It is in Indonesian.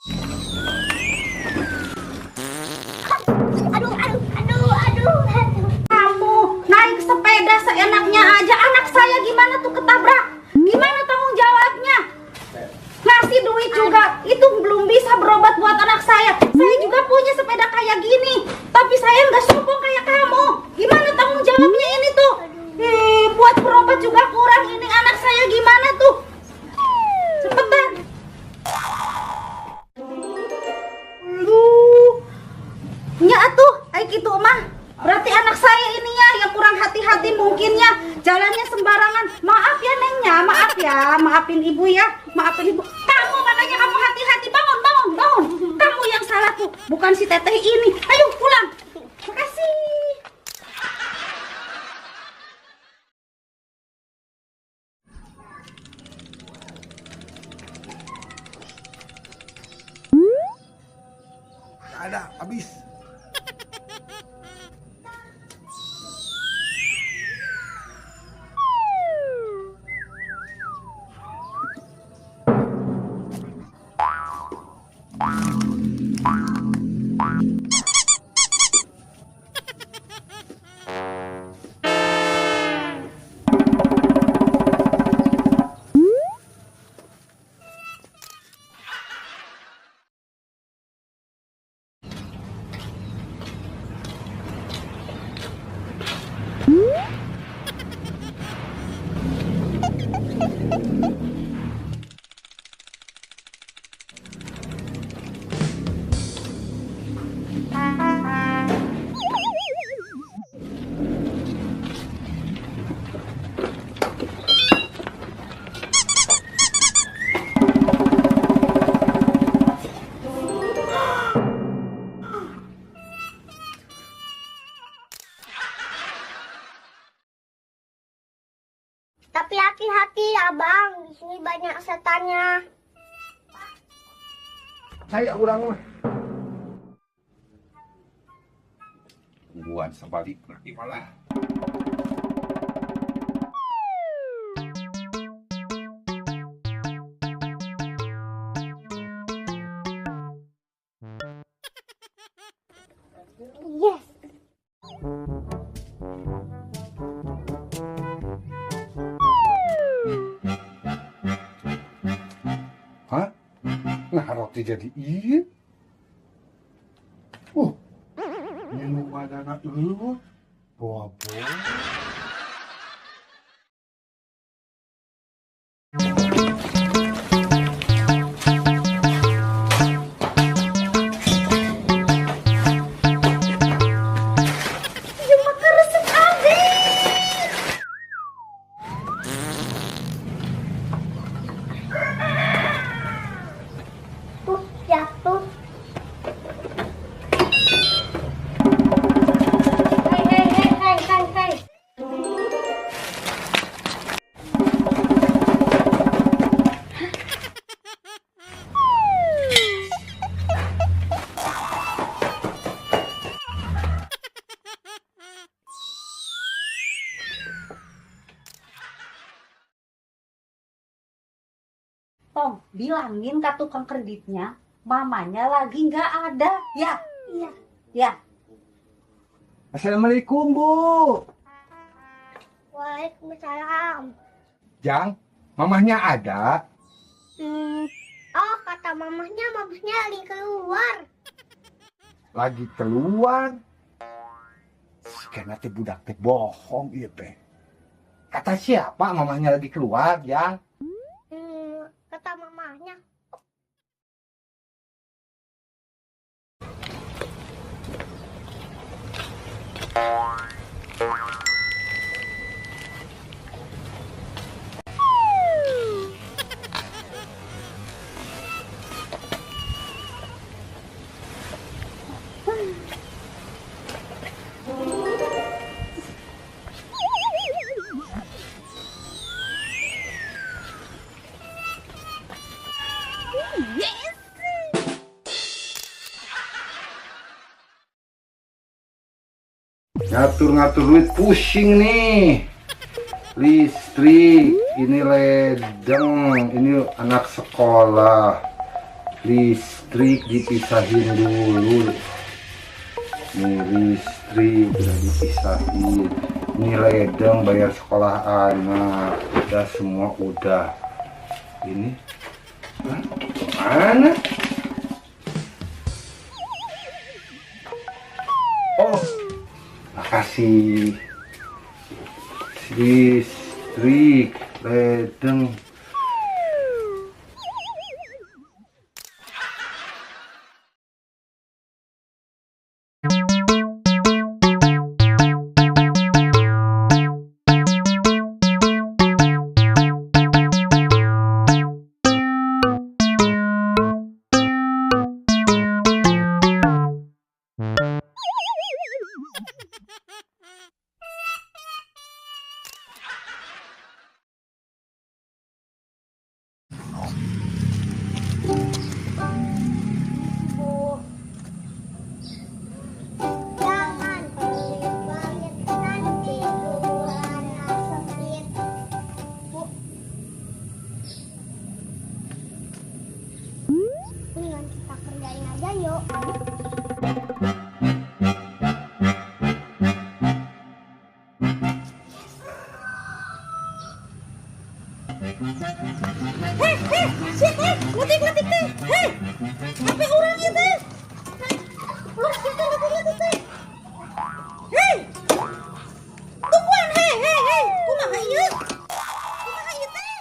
Aduh. Kamu naik sepeda seenaknya aja, anak saya gimana tuh ketabrak? Gimana tanggung jawabnya? Ngasih duit juga, itu belum bisa berobat buat anak saya. Saya juga punya sepeda kayak gini, tapi saya nggak sombong kayak kamu. Gimana tanggung jawabnya ini tuh? Buat berobat juga kurang, ini anak saya gimana tuh? Cepetan. Ya tuh, kayak gitu mah. Berarti anak saya ini ya yang kurang hati-hati mungkinnya, jalannya sembarangan. Maaf ya Nengnya, maaf ya, maafin ibu ya, maafin ibu. Kamu makanya kamu hati-hati, bangun. Kamu yang salah tuh, bukan si teteh ini. Ayo pulang. Makasih. Ada, habis. Tapi hati-hati abang, di sini banyak setannya. Saya kurang mah. Buat sebalik nanti malah. Yes. Hah? Nah, roti jadi iya. Minum ada anak dulu. Bobo. Jatuh. Hai. Tong, bilangin ke tukang kreditnya, mamanya lagi nggak ada. Ya. Assalamualaikum, Bu. Waalaikumsalam. Jang, mamahnya ada? Oh, kata mamahnya mabusnya lagi keluar. Lagi keluar? Karena teh budak teh bohong, iya teh. Kata siapa mamahnya lagi keluar, Jang? Kata mamahnya. Ngatur-ngatur duit pusing nih. Listrik, ini ledeng, ini anak sekolah. listrik dipisahin dulu. Nih listrik udah dipisahin. Ini ledeng bayar sekolah anak, udah semua udah. Ini mana? Oh, makasih. Listrik, ledeng. Jangan pelit-pelit nanti bulanan sempit. Bu. Mendingan kita kerjain aja yuk. Letik teh. Hei, HP orang ieu teh. Ulah kita letik teh. Hei. Tungguan hei. Kumaha ieu? Kumaha ieu teh?